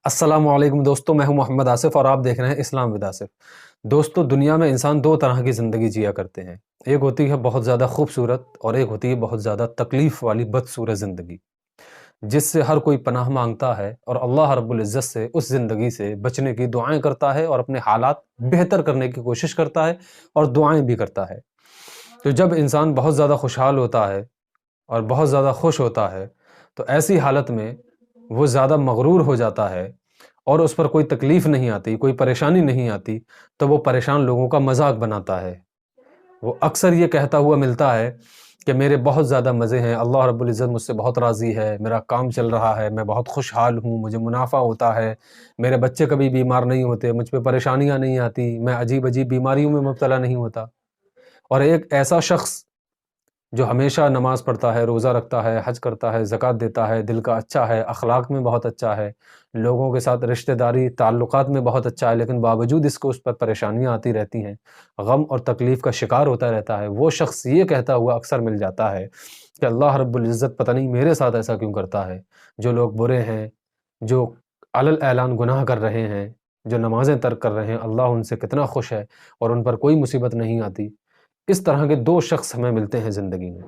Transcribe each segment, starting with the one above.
السلام علیکم دوستو، میں ہوں محمد آصف اور آپ دیکھ رہے ہیں اسلام ود آصف۔ دوستو، دنیا میں انسان دو طرح کی زندگی جیا کرتے ہیں۔ ایک ہوتی ہے بہت زیادہ خوبصورت اور ایک ہوتی ہے بہت زیادہ تکلیف والی بدصورت زندگی، جس سے ہر کوئی پناہ مانگتا ہے اور اللہ رب العزت سے اس زندگی سے بچنے کی دعائیں کرتا ہے اور اپنے حالات بہتر کرنے کی کوشش کرتا ہے اور دعائیں بھی کرتا ہے۔ تو جب انسان بہت زیادہ خوشحال ہوتا ہے اور بہت زیادہ خوش ہوتا ہے تو ایسی حالت میں وہ زیادہ مغرور ہو جاتا ہے اور اس پر کوئی تکلیف نہیں آتی، کوئی پریشانی نہیں آتی، تو وہ پریشان لوگوں کا مذاق بناتا ہے۔ وہ اکثر یہ کہتا ہوا ملتا ہے کہ میرے بہت زیادہ مزے ہیں، اللہ رب العزت مجھ سے بہت راضی ہے، میرا کام چل رہا ہے، میں بہت خوشحال ہوں، مجھے منافع ہوتا ہے، میرے بچے کبھی بیمار نہیں ہوتے، مجھ پہ پریشانیاں نہیں آتی، میں عجیب عجیب بیماریوں میں مبتلا نہیں ہوتا۔ اور ایک ایسا شخص جو ہمیشہ نماز پڑھتا ہے، روزہ رکھتا ہے، حج کرتا ہے، زکوٰۃ دیتا ہے، دل کا اچھا ہے، اخلاق میں بہت اچھا ہے، لوگوں کے ساتھ رشتہ داری تعلقات میں بہت اچھا ہے، لیکن باوجود اس کو اس پر پریشانیاں آتی رہتی ہیں، غم اور تکلیف کا شکار ہوتا رہتا ہے، وہ شخص یہ کہتا ہوا اکثر مل جاتا ہے کہ اللہ رب العزت پتہ نہیں میرے ساتھ ایسا کیوں کرتا ہے۔ جو لوگ برے ہیں، جو علی الاعلان گناہ کر رہے ہیں، جو نمازیں ترک کر رہے ہیں، اللہ ان سے کتنا خوش ہے اور ان پر کوئی مصیبت نہیں آتی۔ اس طرح کے دو شخص ہمیں ملتے ہیں زندگی میں۔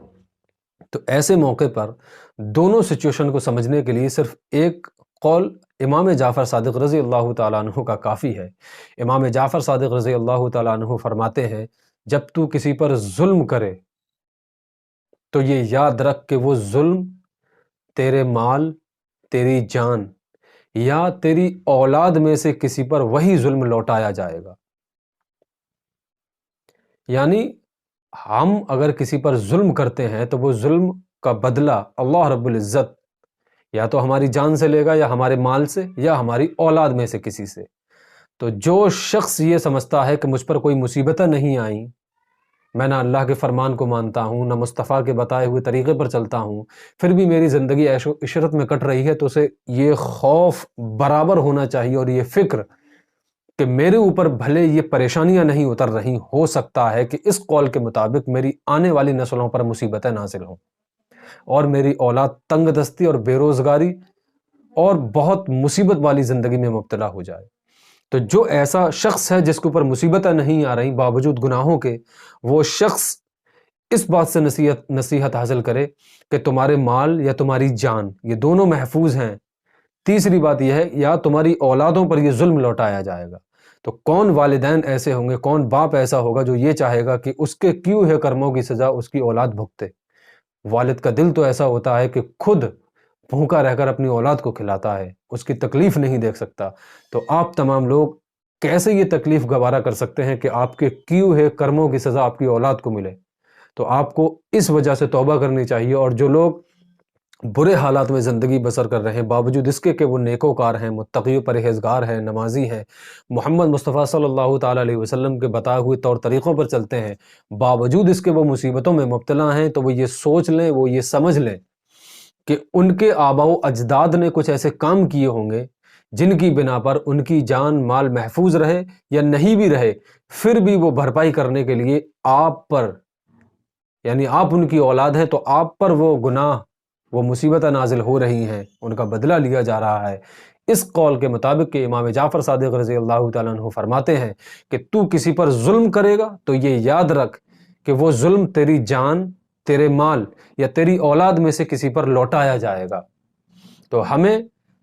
تو ایسے موقع پر دونوں سچویشن کو سمجھنے کے لیے صرف ایک قول امام جعفر صادق رضی اللہ تعالیٰ عنہ کا کافی ہے۔ امام جعفر صادق رضی اللہ تعالیٰ عنہ فرماتے ہیں، جب تو کسی پر ظلم کرے تو یہ یاد رکھ کہ وہ ظلم تیرے مال، تیری جان یا تیری اولاد میں سے کسی پر وہی ظلم لوٹایا جائے گا۔ یعنی ہم اگر کسی پر ظلم کرتے ہیں تو وہ ظلم کا بدلہ اللہ رب العزت یا تو ہماری جان سے لے گا یا ہمارے مال سے یا ہماری اولاد میں سے کسی سے۔ تو جو شخص یہ سمجھتا ہے کہ مجھ پر کوئی مصیبتیں نہیں آئیں، میں نہ اللہ کے فرمان کو مانتا ہوں، نہ مصطفیٰ کے بتائے ہوئے طریقے پر چلتا ہوں، پھر بھی میری زندگی عیش و عشرت میں کٹ رہی ہے، تو اسے یہ خوف برابر ہونا چاہیے اور یہ فکر کہ میرے اوپر بھلے یہ پریشانیاں نہیں اتر رہی، ہو سکتا ہے کہ اس قول کے مطابق میری آنے والی نسلوں پر مصیبتیں نازل ہوں اور میری اولاد تنگ دستی اور بے روزگاری اور بہت مصیبت والی زندگی میں مبتلا ہو جائے۔ تو جو ایسا شخص ہے جس کے اوپر مصیبتیں نہیں آ رہی باوجود گناہوں کے، وہ شخص اس بات سے نصیحت حاصل کرے کہ تمہارے مال یا تمہاری جان یہ دونوں محفوظ ہیں۔ تیسری بات یہ ہے، یا تمہاری اولادوں پر یہ ظلم لوٹایا جائے گا۔ تو کون والدین ایسے ہوں گے، کون باپ ایسا ہوگا جو یہ چاہے گا کہ اس کے کیے ہوئے کرموں کی سزا اس کی اولاد بھگتے؟ والد کا دل تو ایسا ہوتا ہے کہ خود بھوکا رہ کر اپنی اولاد کو کھلاتا ہے، اس کی تکلیف نہیں دیکھ سکتا۔ تو آپ تمام لوگ کیسے یہ تکلیف گوارا کر سکتے ہیں کہ آپ کے کیے ہوئے کرموں کی سزا آپ کی اولاد کو ملے؟ تو آپ کو اس وجہ سے توبہ کرنی چاہیے۔ اور جو لوگ برے حالات میں زندگی بسر کر رہے ہیں باوجود اس کے کہ وہ نیکوکار ہیں، متقی و پرہیزگار ہیں، نمازی ہیں، محمد مصطفیٰ صلی اللہ تعالیٰ علیہ وسلم کے بتائے ہوئے طور طریقوں پر چلتے ہیں، باوجود اس کے وہ مصیبتوں میں مبتلا ہیں، تو وہ یہ سوچ لیں، وہ یہ سمجھ لیں کہ ان کے آباء و اجداد نے کچھ ایسے کام کیے ہوں گے جن کی بنا پر ان کی جان مال محفوظ رہے یا نہیں بھی رہے، پھر بھی وہ بھرپائی کرنے کے لیے آپ پر، یعنی آپ ان کی اولاد ہیں تو آپ پر وہ گناہ، وہ مصیبتیں نازل ہو رہی ہیں، ان کا بدلہ لیا جا رہا ہے۔ اس قول کے مطابق کہ امام جعفر صادق رضی اللہ تعالیٰ عنہ فرماتے ہیں کہ تو کسی پر ظلم کرے گا تو یہ یاد رکھ کہ وہ ظلم تیری جان، تیرے مال یا تیری اولاد میں سے کسی پر لوٹایا جائے گا۔ تو ہمیں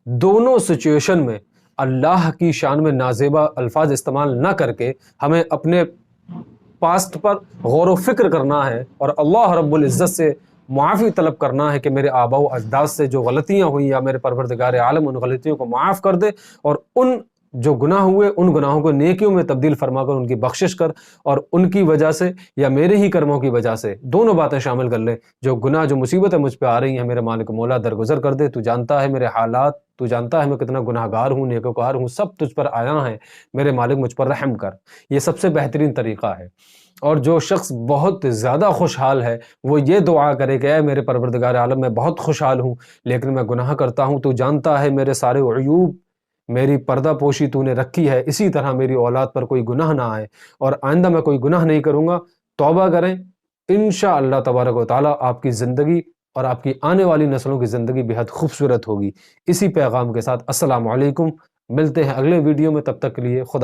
دونوں سچویشن میں اللہ کی شان میں نازیبا الفاظ استعمال نہ کر کے ہمیں اپنے پاسٹ پر غور و فکر کرنا ہے اور اللہ رب العزت سے معافی طلب کرنا ہے کہ میرے آباء و اجداد سے جو غلطیاں ہوئیں یا میرے پروردگار عالم ان غلطیوں کو معاف کر دے اور ان جو گناہ ہوئے ان گناہوں کو نیکیوں میں تبدیل فرما کر ان کی بخشش کر، اور ان کی وجہ سے یا میرے ہی کرموں کی وجہ سے دونوں باتیں شامل کر لے۔ جو گناہ، جو مصیبتیں مجھ پہ آ رہی ہیں، میرے مالک مولا درگزر کر دے، تو جانتا ہے میرے حالات، تو جانتا ہے میں کتنا گناہ گار ہوں، نیکوکار ہوں، سب تجھ پر آیا ہے، میرے مالک مجھ پر رحم کر۔ یہ سب سے بہترین طریقہ ہے۔ اور جو شخص بہت زیادہ خوشحال ہے وہ یہ دعا کرے کہ اے میرے پروردگار عالم، میں بہت خوشحال ہوں لیکن میں گناہ کرتا ہوں، تو جانتا ہے میرے سارے عیوب، میری پردہ پوشی تو نے رکھی ہے، اسی طرح میری اولاد پر کوئی گناہ نہ آئے اور آئندہ میں کوئی گناہ نہیں کروں گا۔ توبہ کریں، انشاءاللہ تبارک و تعالیٰ آپ کی زندگی اور آپ کی آنے والی نسلوں کی زندگی بہت خوبصورت ہوگی۔ اسی پیغام کے ساتھ السلام علیکم، ملتے ہیں اگلے ویڈیو میں، تب تک کے لیے خدا